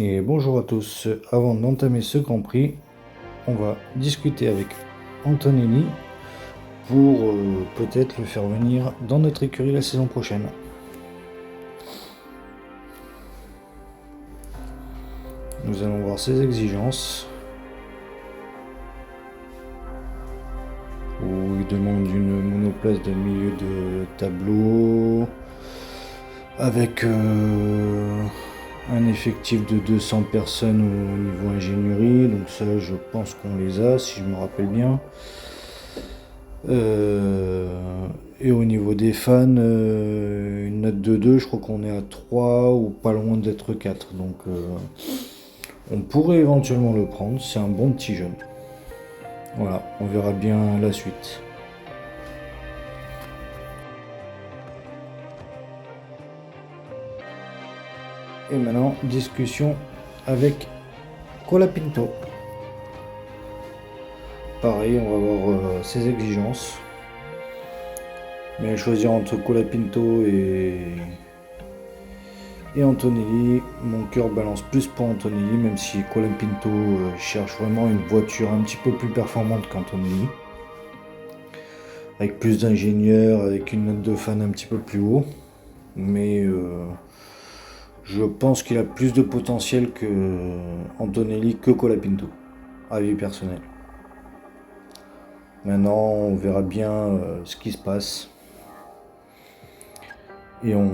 Et bonjour à tous. Avant d'entamer ce Grand Prix, on va discuter avec Antonelli pour peut-être le faire venir dans notre écurie la saison prochaine. Nous allons voir ses exigences. Où il demande une monoplace de milieu de tableau avec un effectif de 200 personnes au niveau ingénierie. Donc ça, je pense qu'on les a, si je me rappelle bien. Et au niveau des fans, une note de 2, je crois qu'on est à 3 ou pas loin d'être 4. Donc on pourrait éventuellement le prendre, c'est un bon petit jeune. Voilà, on verra bien la suite. Et maintenant, discussion avec Colapinto. Pareil, on va voir ses exigences. Mais choisir entre Colapinto et Antonelli, mon cœur balance plus pour Antonelli, même si Colapinto cherche vraiment une voiture un petit peu plus performante qu'Antonelli. Avec plus d'ingénieurs, avec une note de fan un petit peu plus haut. Mais je pense qu'il a plus de potentiel que Antonelli que Colapinto, avis personnel. Maintenant, on verra bien ce qui se passe. Et on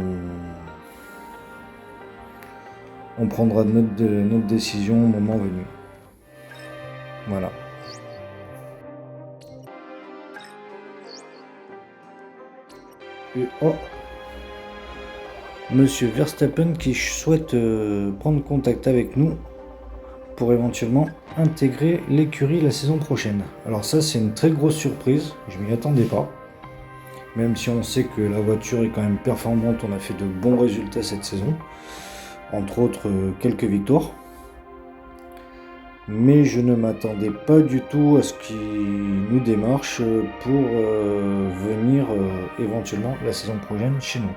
prendra notre décision au moment venu. Voilà. Et Monsieur Verstappen qui souhaite prendre contact avec nous pour éventuellement intégrer l'écurie la saison prochaine. Alors ça, c'est une très grosse surprise, je m'y attendais pas. Même si on sait que la voiture est quand même performante, on a fait de bons résultats cette saison. Entre autres, quelques victoires. Mais je ne m'attendais pas du tout à ce qu'il nous démarche pour venir éventuellement la saison prochaine chez nous.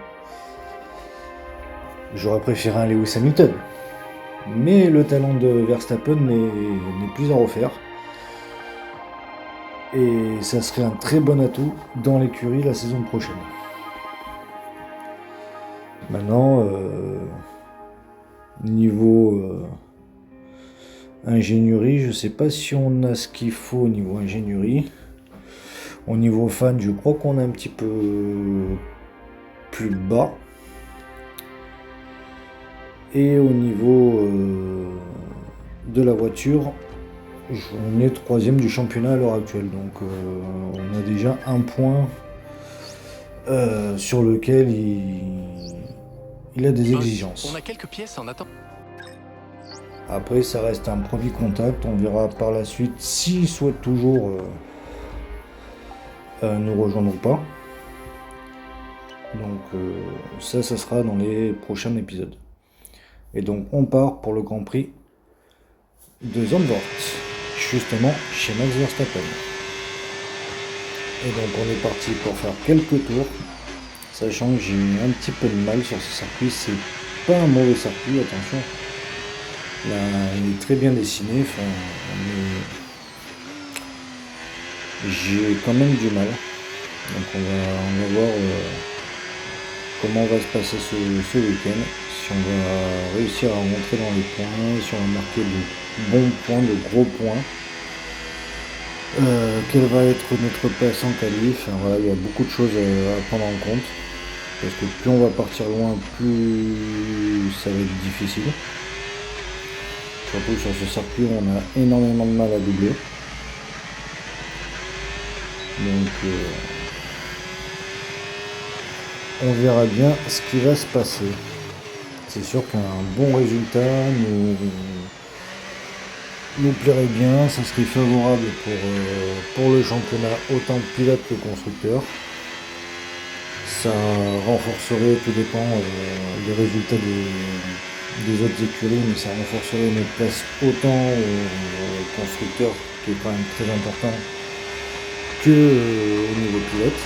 J'aurais préféré un Lewis Hamilton. Mais le talent de Verstappen n'est plus à refaire. Et ça serait un très bon atout dans l'écurie la saison prochaine. Maintenant, niveau ingénierie, je sais pas si on a ce qu'il faut au niveau ingénierie. Au niveau fan, je crois qu'on est un petit peu plus bas. Et au niveau de la voiture, on est 3e du championnat à l'heure actuelle. Donc on a déjà un point sur lequel il a des exigences. On a quelques pièces en attente. Après, ça reste un premier contact. On verra par la suite s'il souhaite toujours nous rejoindre ou pas. Donc ça sera dans les prochains épisodes. Et donc on part pour le Grand Prix de Zandvoort, justement chez Max Verstappen. Et donc on est parti pour faire quelques tours, sachant que j'ai eu un petit peu de mal sur ce circuit. C'est pas un mauvais circuit, attention. Là, il est très bien dessiné, enfin, j'ai quand même du mal. Donc on va voir comment va se passer ce week-end. Si on va réussir à rentrer dans les points, si on va marquer de bons points, de gros points. Quelle va être notre place en qualif. Enfin, voilà, il y a beaucoup de choses à prendre en compte. Parce que plus on va partir loin, plus ça va être difficile. Surtout sur ce circuit où on a énormément de mal à doubler. Donc on verra bien ce qui va se passer. C'est sûr qu'un bon résultat nous plairait bien, ça serait favorable pour le championnat, autant pilote que constructeur. Ça renforcerait, tout dépend des résultats des autres écuries, mais ça renforcerait notre place autant au constructeur, qui est quand même très important, que au niveau pilote.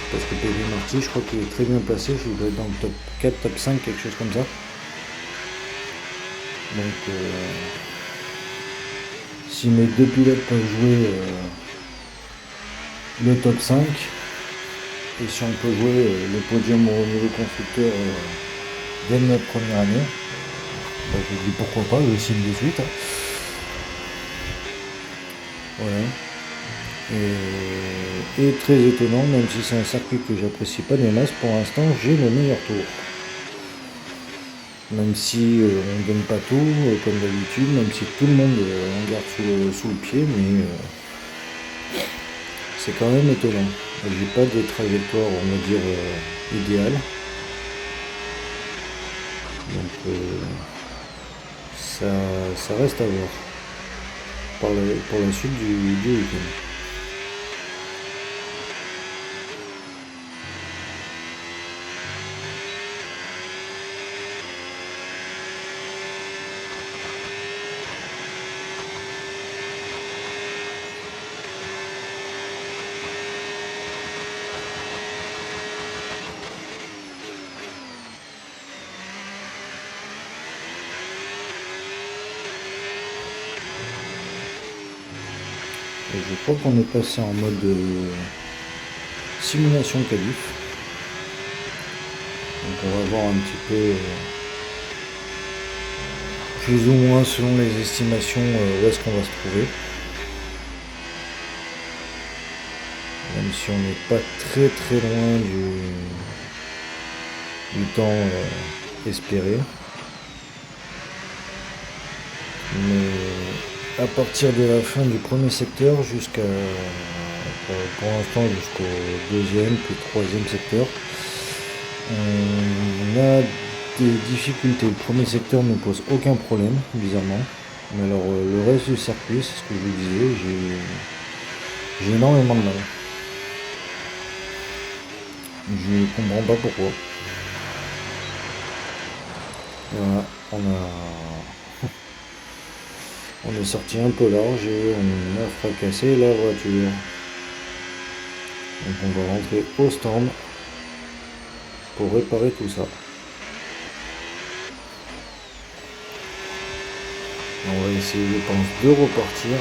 Parce que PV Marty, je crois qu'il est très bien placé, il doit être dans le top 4, top 5, quelque chose comme ça. Donc si mes deux pilotes peuvent jouer le top 5, et si on peut jouer le podium au niveau constructeur dès notre première année, bah, je dis pourquoi pas, je signe de suite. Voilà. Et très étonnant, même si c'est un circuit que j'apprécie pas des masses, pour l'instant j'ai le meilleur tour. Même si on ne donne pas tout, comme d'habitude, même si tout le monde on garde sous le pied, mais c'est quand même étonnant. J'ai pas de trajectoire, on va dire, idéale. Donc ça reste à voir pour la suite du week-end. Et je crois qu'on est passé en mode simulation qualif. Donc on va voir un petit peu, plus ou moins selon les estimations, où est-ce qu'on va se trouver. Même si on n'est pas très loin du temps espéré. Mais à partir de la fin du premier secteur jusqu'à, pour l'instant jusqu'au deuxième puis troisième secteur, on a des difficultés. Le premier secteur ne pose aucun problème, bizarrement. Mais alors le reste du circuit, c'est ce que je vous disais, j'ai énormément de mal. Je comprends pas pourquoi. Voilà, on est sorti un peu large et on a fracassé la voiture. Donc on va rentrer au stand pour réparer tout ça. On va essayer, je pense, de repartir.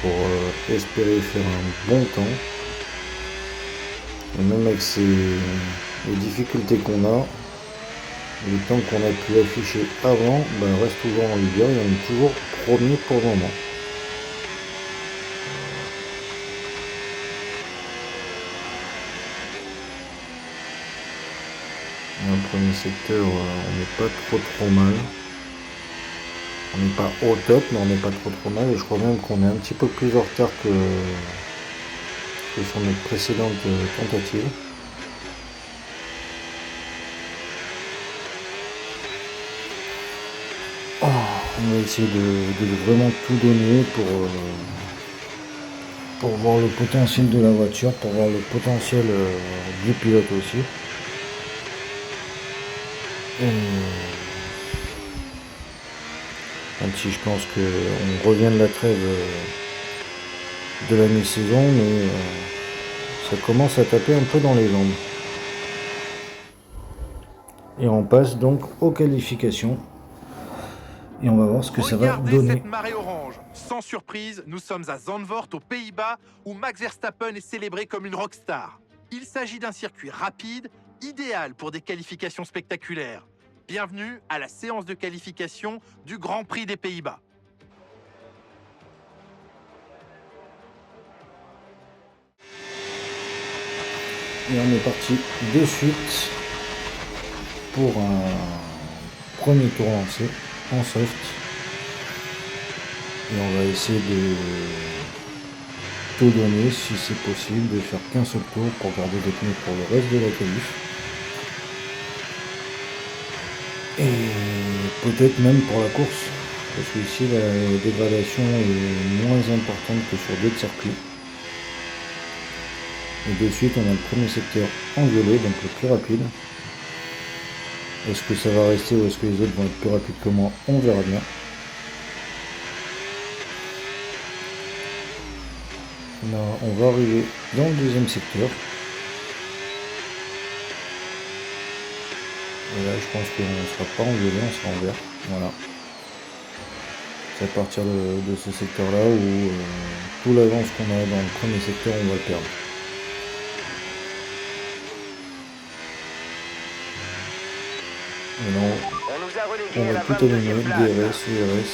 Pour espérer faire un bon temps. Et même avec les difficultés qu'on a, les temps qu'on a pu afficher avant, reste toujours en vigueur et on est toujours premier pour le moment. Dans le premier secteur, on n'est pas trop mal. On n'est pas au top, mais on n'est pas trop mal. Et je crois même qu'on est un petit peu plus en retard que sur notre précédente tentative. On va essayer de vraiment tout donner pour voir le potentiel de la voiture, pour voir le potentiel du pilote aussi. Même si je pense qu'on revient de la trêve de la mi-saison, mais ça commence à taper un peu dans les jambes. Et on passe donc aux qualifications. Et on va voir ce que ça va donner. Cette marée orange. Sans surprise, nous sommes à Zandvoort, aux Pays-Bas, où Max Verstappen est célébré comme une rockstar. Il s'agit d'un circuit rapide, idéal pour des qualifications spectaculaires. Bienvenue à la séance de qualification du Grand Prix des Pays-Bas. Et on est parti de suite pour un premier tour lancé en soft. Et on va essayer de tout donner si c'est possible, de faire qu'un seul tour pour garder des pneus pour le reste de la qualif. Et peut-être même pour la course, parce que ici la dégradation est moins importante que sur d'autres circuits. Et de suite on a le premier secteur en violet, donc le plus rapide. Est-ce que ça va rester ou est-ce que les autres vont être plus rapides que moi? On verra bien. Là, on va arriver dans le deuxième secteur. Et là, je pense qu'on ne sera pas en violet, on sera en vert. Voilà. C'est à partir de ce secteur-là où tout l'avance qu'on a dans le premier secteur, on va le perdre. Et là, on va tout allumer, DRS, ERS,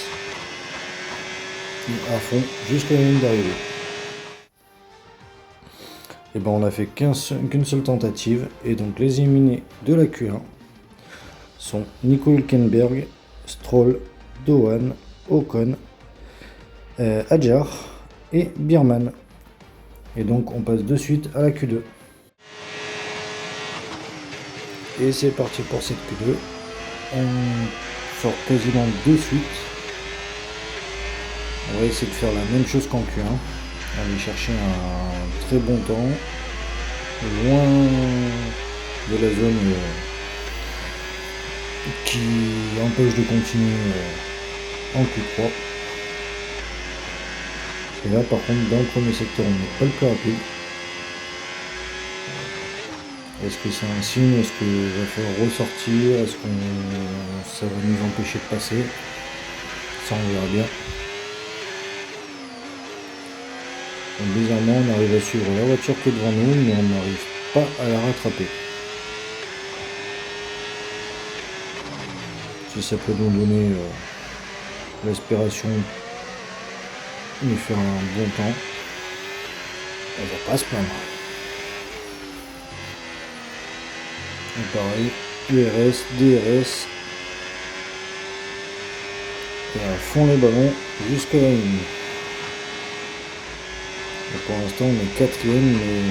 à fond, jusqu'à la ligne d'arrivée. Et ben on a fait qu'une seule tentative, et donc les éliminés de la Q1 sont Nico Hülkenberg, Stroll, Dohan, Ocon, Hadjar et Biermann. Et donc on passe de suite à la Q2. Et c'est parti pour cette Q2. On sort quasiment de suite. On va essayer de faire la même chose qu'en Q1. Aller chercher un très bon temps, loin de la zone qui empêche de continuer en Q3. Et là par contre dans le premier secteur on n'est pas le plus rapide. Est-ce que c'est un signe? Est-ce qu'il va falloir ressortir? Est-ce que ça va nous empêcher de passer? Ça on verra bien. Donc, bizarrement on arrive à suivre la voiture qui est devant nous mais on n'arrive pas à la rattraper. Si ça peut nous donner l'aspiration de faire un bon temps, on va pas se plaindre. Et pareil, URS, DRS, et à fond les ballons jusqu'à la ligne. Et pour l'instant on est quatrième, mais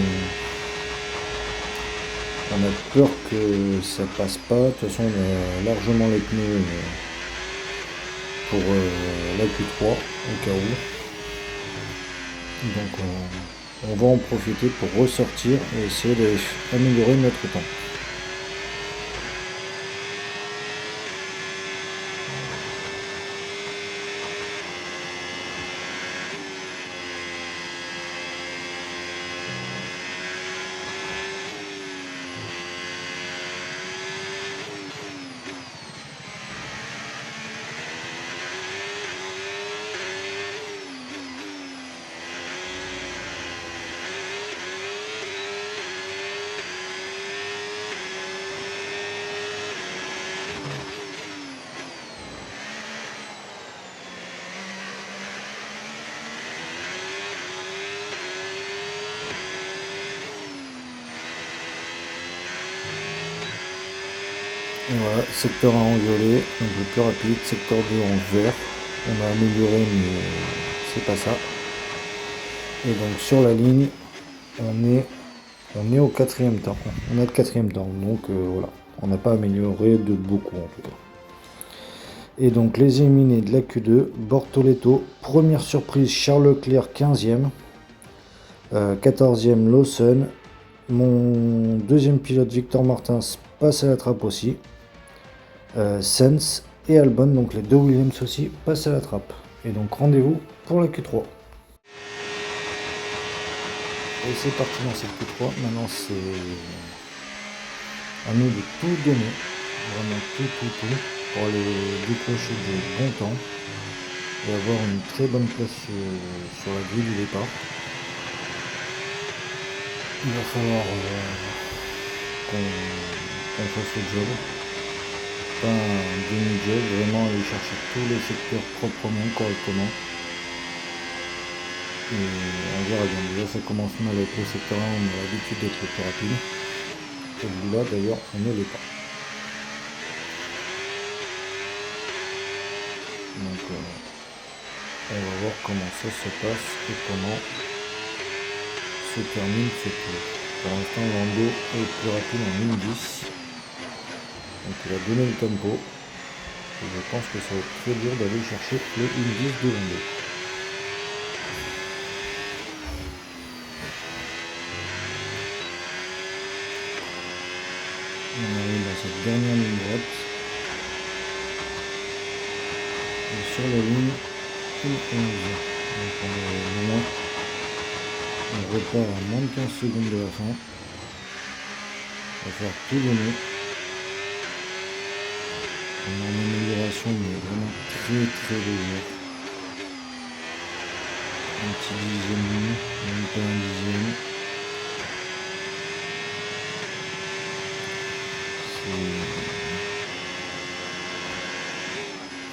on a peur que ça passe pas. De toute façon on a largement les pneus pour la Q3 au cas où. Donc on va en profiter pour ressortir et essayer d'améliorer notre temps. Et voilà, secteur 1 en violet, donc le plus rapide, secteur 2 en vert. On a amélioré mais c'est pas ça. Et donc sur la ligne, on est au quatrième temps. On a le quatrième temps, donc voilà. On n'a pas amélioré de beaucoup en tout cas. Et donc les éliminés de la Q2, Bortoleto, première surprise Charles Leclerc 15e, 14e Lawson, mon deuxième pilote Victor Martins passe à la trappe aussi, Sainz et Albon, donc les deux Williams aussi, passent à la trappe. Et donc rendez-vous pour la Q3. Et c'est parti dans cette Q3, maintenant c'est à nous de tout donner, vraiment tout, pour aller décrocher des bons temps et avoir une très bonne place sur la grille du départ. Il va falloir qu'on fasse le job, pas un demi-job, vraiment aller chercher tous les secteurs proprement, correctement. Et on verra bien. Déjà ça commence mal avec le secteur 1, on a l'habitude d'être le plus rapide. Celui-là d'ailleurs on ne l'est pas. Donc on va voir comment ça se passe et comment se termine ce tour. Pour l'instant Lando est plus rapide en 1.10. Donc il a donné le tempo. Et je pense que ça va être très dur d'aller chercher le 1.10 de Lando. On arrive à cette dernière ligne droite. Et sur la ligne, il 11. Donc on est loin. On repart à moins de 15 secondes de la fin. Il va falloir tout donner. On a une amélioration, mais vraiment très légère. Un petit dixième, même pas un dixième.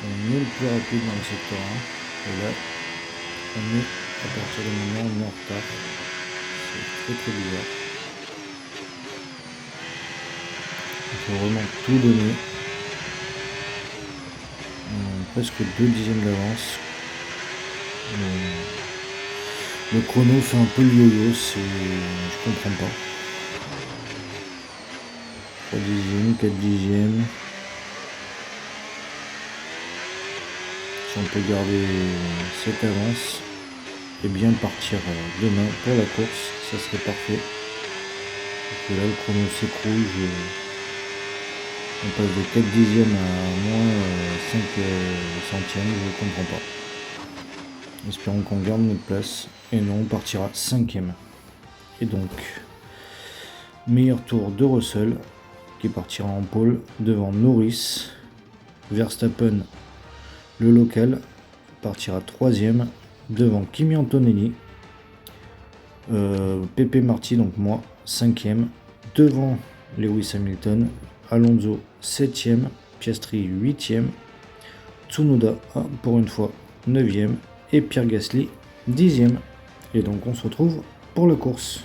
On est le plus rapide dans le secteur 1. Et là, on est, à partir du moment où on est en retard. C'est très bizarre. Il faut vraiment tout donner. Presque 2 dixièmes d'avance. Le chrono fait un peu le yo-yo, je comprends pas. 3 dixièmes, 4 dixièmes. Si on peut garder cette avance et bien partir demain pour la course, ça serait parfait. Parce que là, le chrono s'écroule. On passe de 4 dixièmes à moins 5 centièmes, je comprends pas. Espérons qu'on garde notre place. Et non, on partira 5ème. Et donc, meilleur tour de Russell, qui partira en pole devant Norris. Verstappen, le local, partira 3ème devant Kimi Antonelli. Pepe Marty, donc moi, 5ème, devant Lewis Hamilton. Alonso 7ème, Piastri 8ème, Tsunoda pour une fois 9ème et Pierre Gasly 10ème. Et donc on se retrouve pour la course.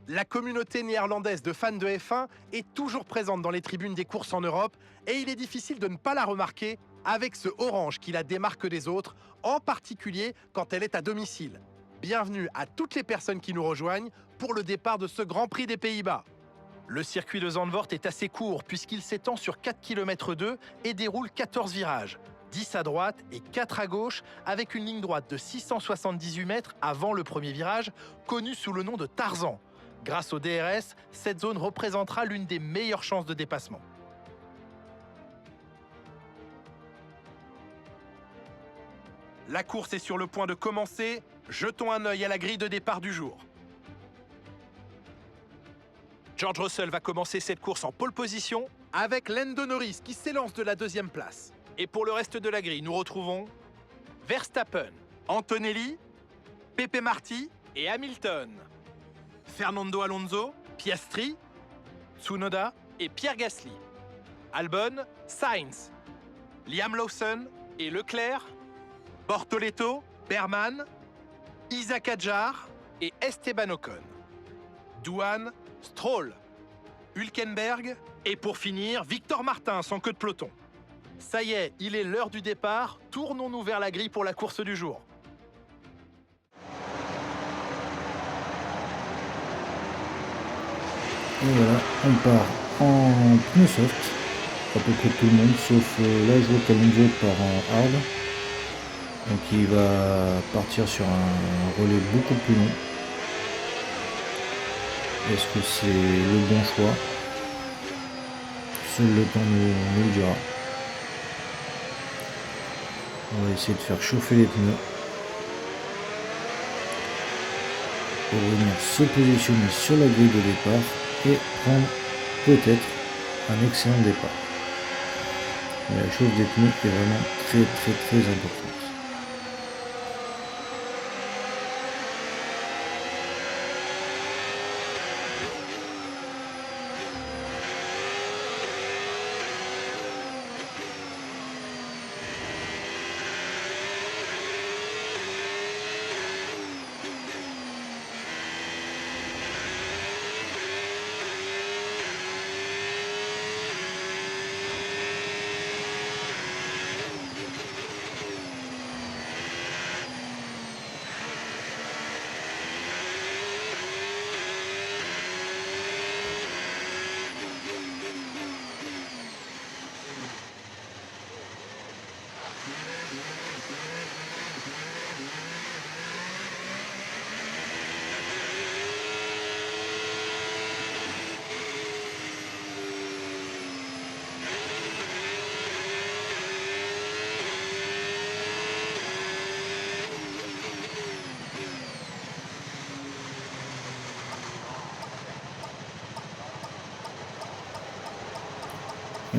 La communauté néerlandaise de fans de F1 est toujours présente dans les tribunes des courses en Europe et il est difficile de ne pas la remarquer avec ce orange qui la démarque des autres, en particulier quand elle est à domicile. Bienvenue à toutes les personnes qui nous rejoignent pour le départ de ce Grand Prix des Pays-Bas. Le circuit de Zandvoort est assez court puisqu'il s'étend sur 4 km 2 et déroule 14 virages, 10 à droite et 4 à gauche, avec une ligne droite de 678 mètres avant le premier virage, connu sous le nom de Tarzan. Grâce au DRS, cette zone représentera l'une des meilleures chances de dépassement. La course est sur le point de commencer. Jetons un œil à la grille de départ du jour. George Russell va commencer cette course en pole position avec Lando Norris qui s'élance de la 2e place. Et pour le reste de la grille, nous retrouvons Verstappen, Antonelli, Pepe Marty et Hamilton. Fernando Alonso, Piastri, Tsunoda et Pierre Gasly. Albon, Sainz, Liam Lawson et Leclerc, Bortoleto, Berman, Isaac Hadjar et Esteban Ocon. Douane, Stroll, Hülkenberg et pour finir, Victor Martin sans queue de peloton. Ça y est, il est l'heure du départ. Tournons-nous vers la grille pour la course du jour. Et voilà, on part en pneu soft, à peu près tout le monde, sauf là je vois qu'Alonso part en hard. Donc il va partir sur un relais beaucoup plus long. Est-ce que c'est le bon choix? Seul le temps nous le dira. On va essayer de faire chauffer les pneus pour venir se positionner sur la grille de départ et prendre peut-être un excellent départ. Mais la chauffe des pneus est vraiment très importante.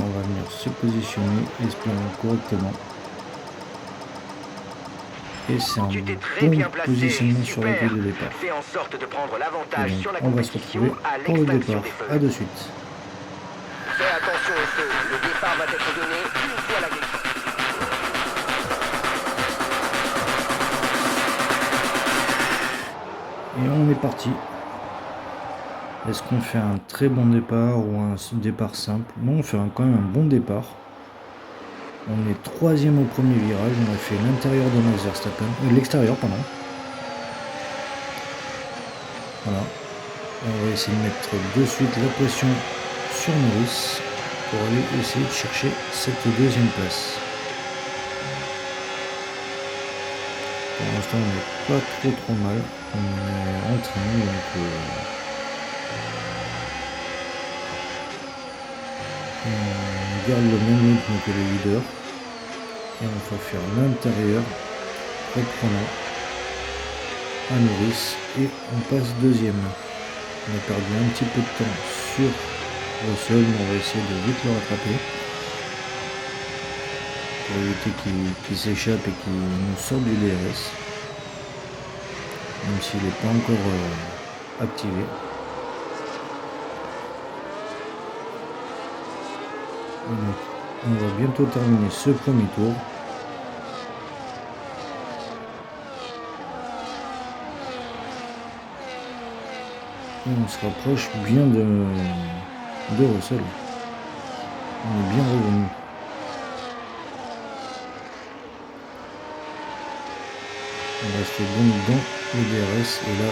on va venir se positionner, espérant correctement. Et c'est un bon positionnement sur la grille de départ. Fais en sorte de prendre l'avantage sur la On va se retrouver pour le départ. À de suite. Fais attention au feu. Le départ va être donné une fois la grille. Et on est parti. Est-ce qu'on fait un très bon départ ou un départ simple? Non, on fait quand même un bon départ. On est troisième au premier virage. On a fait l'intérieur de Max Verstappen. L'extérieur, pardon. Voilà. On va essayer de mettre de suite la pression sur Norris pour aller essayer de chercher cette deuxième place. Pour l'instant, on n'est pas trop mal. On est en train, donc on garde le même rythme que le leader. Et on va faire l'intérieur, reprenant à Norris. Et on passe deuxième. On a perdu un petit peu de temps sur Russell, mais on va essayer de vite le rattraper. Pour éviter qu'il s'échappe et qu'il nous sorte du DRS. Même s'il n'est pas encore activé. Et donc, on va bientôt terminer ce premier tour. Et on se rapproche bien de Russell. On est bien revenu. On reste bon dans le DRS et là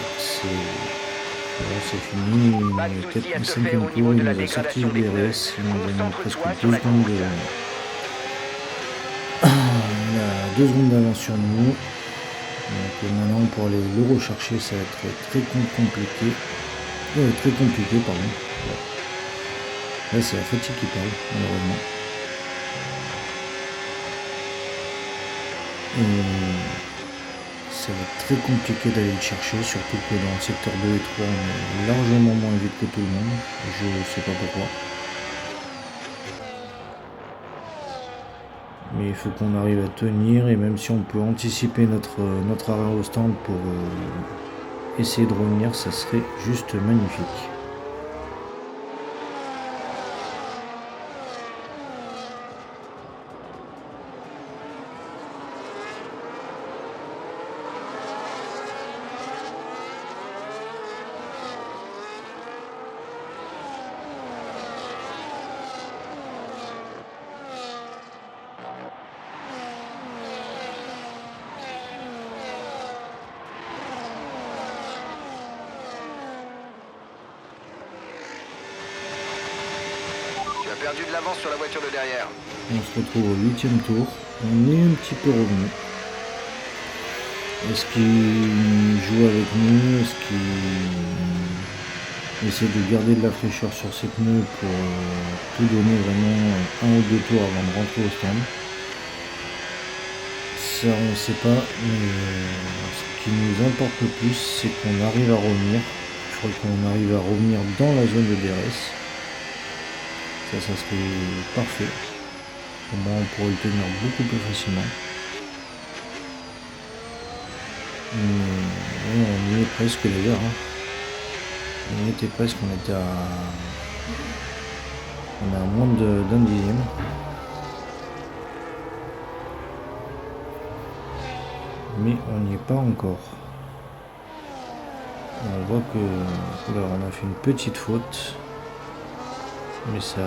c'est fini. Il y a 4-5e tour, il nous a sorti le DRS, il nous a mis presque 2 secondes de... Il a 2 secondes d'avance sur nous. Donc maintenant pour aller le rechercher ça va être très compliqué. Très compliqué, pardon. Là c'est la fatigue qui parle, malheureusement. Ça va être très compliqué d'aller le chercher, surtout que dans le secteur 2 et 3 on est largement moins vite que tout le monde. Je sais pas pourquoi. Mais il faut qu'on arrive à tenir, et même si on peut anticiper notre arrêt au stand pour essayer de revenir, ça serait juste magnifique. Perdu de l'avance sur la voiture de derrière. On se retrouve au 8e tour. On est un petit peu revenu. Est-ce qu'il joue avec nous? Est-ce qu'il essaie de garder de la fraîcheur sur ses pneus pour tout donner vraiment 1 ou 2 tours avant de rentrer au stand? Ça on ne sait pas, mais ce qui nous importe le plus c'est qu'on arrive à revenir. Je crois qu'on arrive à revenir dans la zone de DRS. Ça serait parfait. Au moins on pourrait le tenir beaucoup plus facilement. Mais on y est presque d'ailleurs. On y était presque, on était à... On a moins d'un dixième. Mais on n'y est pas encore. On voit que... Là, on a fait une petite faute. Mais ça,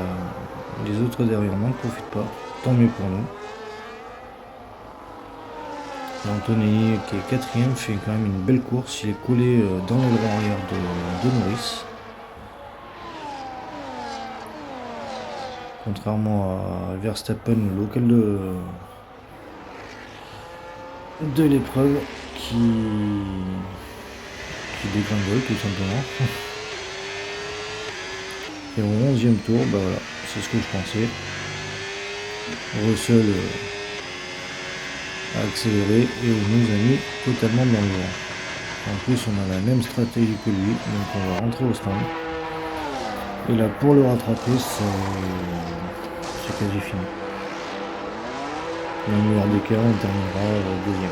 les autres derrière n'en profitent pas, tant mieux pour nous. Anthony qui est 4e fait quand même une belle course, il est collé dans le droit arrière de Norris. Contrairement à Verstappen, le local de l'épreuve qui dégringole tout simplement. Et au 11e tour, bah voilà, c'est ce que je pensais. Russell a accéléré et nous a mis totalement dans le vent. En plus, on a la même stratégie que lui, donc on va rentrer au stand. Et là, pour le rattraper, c'est quasi fini. Dans le meilleur des cas, on terminera deuxième.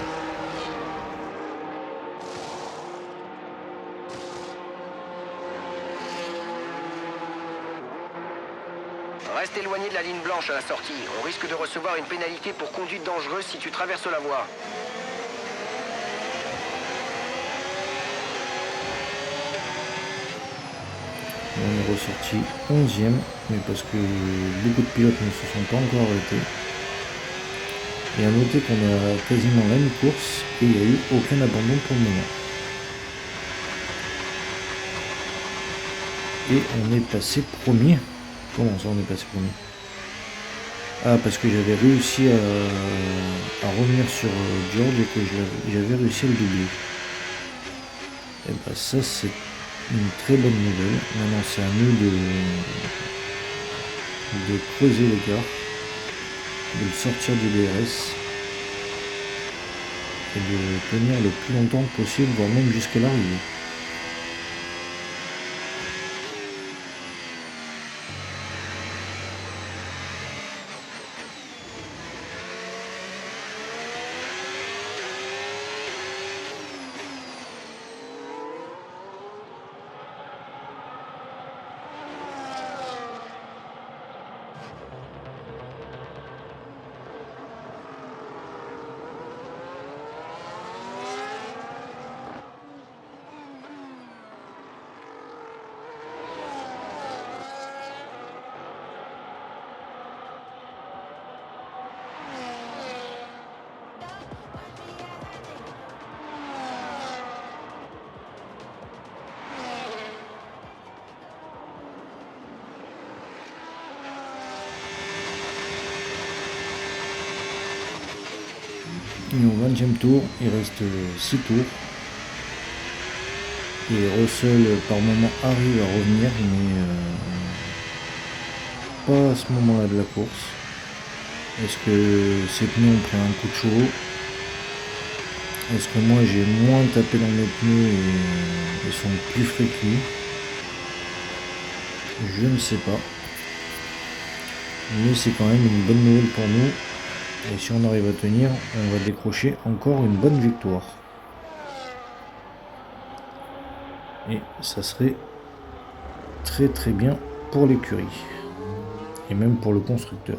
Reste éloigné de la ligne blanche à la sortie. On risque de recevoir une pénalité pour conduite dangereuse si tu traverses la voie. On est ressorti 11e, mais parce que beaucoup de pilotes ne se sont pas encore arrêtés. Et à noter qu'on a quasiment la mi-course et il n'y a eu aucun abandon pour le moment. Et on est passé premier. Comment ça on est passé premier? Ah, parce que j'avais réussi à revenir sur George et que j'avais réussi à le doubler. Et bah ça c'est une très bonne nouvelle. Maintenant c'est à nous de creuser l'écart, de le sortir du DRS et de tenir le plus longtemps possible, voire même jusqu'à l'arrivée. Et au 20e tour, il reste 6 tours. Et Russell par moment arrive à revenir, mais pas à ce moment-là de la course. Est-ce que ses pneus ont pris un coup de chevaux? Est-ce que moi j'ai moins tapé dans mes pneus et ils sont plus frais que lui? Je ne sais pas. Mais c'est quand même une bonne nouvelle pour nous. Et si on arrive à tenir, on va décrocher encore une bonne victoire. Et ça serait très très bien pour l'écurie. Et même pour le constructeur.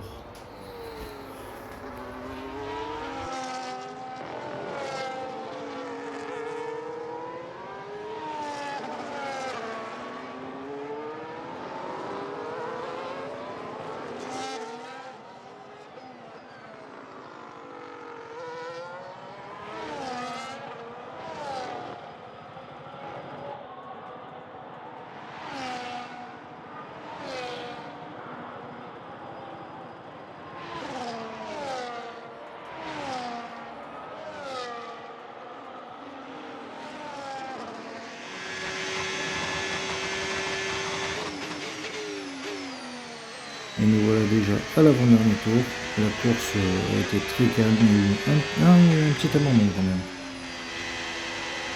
Et nous voilà déjà à l'avant-dernier tour. La course a été très calme. Il y a eu un petit abandon quand même.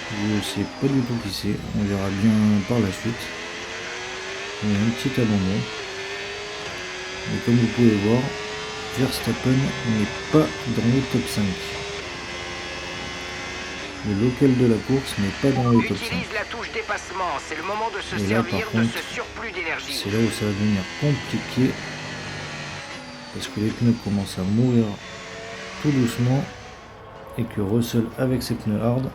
Je ne sais pas du tout qui c'est. On verra bien par la suite. Il y a un petit abandon. Mais comme vous pouvez voir, Verstappen n'est pas dans le top 5. Le local de la course n'est pas dans le top 5. Utilise la touche dépassement, c'est le moment de se Et là, servir par contre, de ce surplus d'énergie. c'est là où ça va devenir compliqué. Parce que les pneus commencent à mourir tout doucement. Et que Russell, avec ses pneus hard,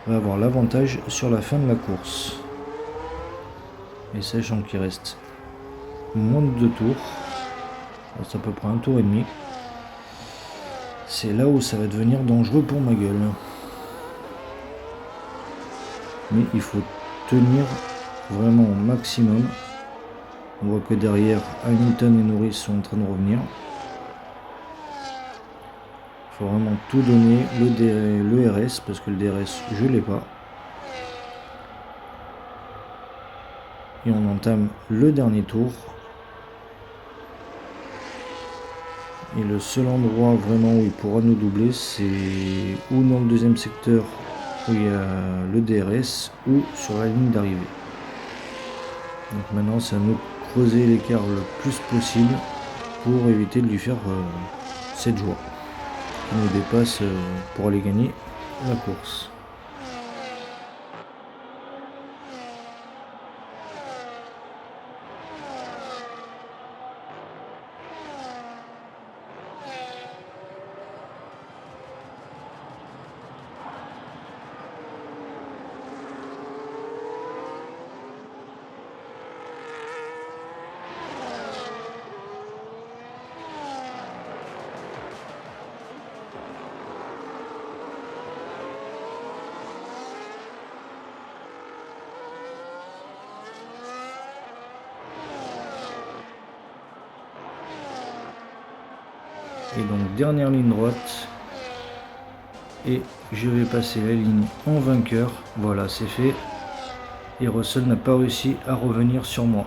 va avoir l'avantage sur la fin de la course. Et sachant qu'il reste moins de 2 tours, c'est à peu près 1 tour et demi, c'est là où ça va devenir dangereux pour ma gueule. Mais il faut tenir vraiment au maximum. On voit que derrière, Hamilton et Norris sont en train de revenir. Il faut vraiment tout donner, le RS, parce que le DRS, je l'ai pas. Et on entame le dernier tour. Et le seul endroit vraiment où il pourra nous doubler, c'est ou dans le deuxième secteur où il y a le DRS ou sur la ligne d'arrivée. Donc maintenant c'est à nous de creuser l'écart le plus possible pour éviter de lui faire cette joie qui nous dépasse pour aller gagner la course. Et donc dernière ligne droite, et je vais passer la ligne en vainqueur. Voilà, c'est fait, et Russell n'a pas réussi à revenir sur moi.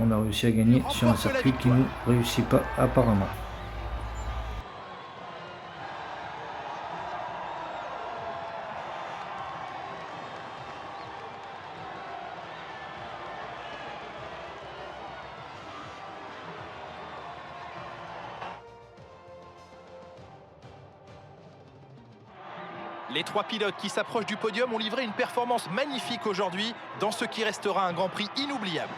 On a réussi à gagner sur un circuit qui ne réussit pas apparemment. Les 3 pilotes qui s'approchent du podium ont livré une performance magnifique aujourd'hui dans ce qui restera un Grand Prix inoubliable.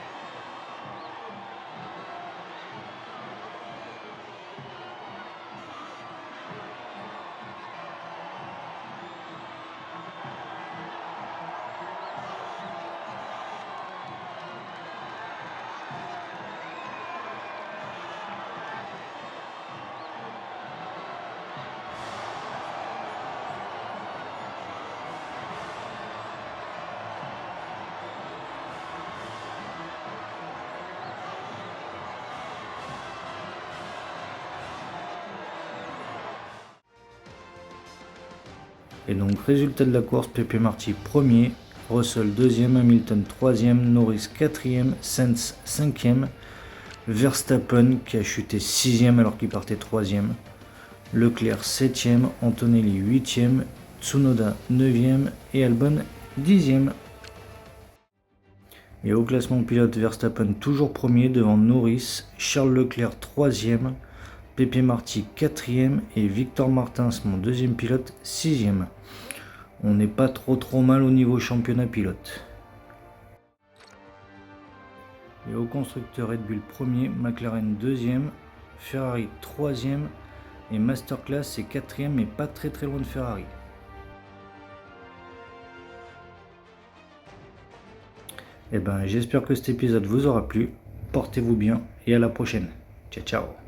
Et donc résultat de la course, Pepe Marty premier, Russell deuxième, Hamilton troisième, Norris quatrième, Sainz cinquième, Verstappen qui a chuté sixième alors qu'il partait troisième, Leclerc septième, Antonelli huitième, Tsunoda neuvième et Albon dixième. Et au classement pilote, Verstappen toujours premier devant Norris, Charles Leclerc troisième, Pepe Marty 4e et Victor Martins, mon deuxième pilote, 6e. On n'est pas trop mal au niveau championnat pilote. Et au constructeur, Red Bull 1er, McLaren 2e, Ferrari 3e et Masterclass c'est 4e mais pas très loin de Ferrari. Et ben j'espère que cet épisode vous aura plu. Portez-vous bien et à la prochaine. Ciao ciao.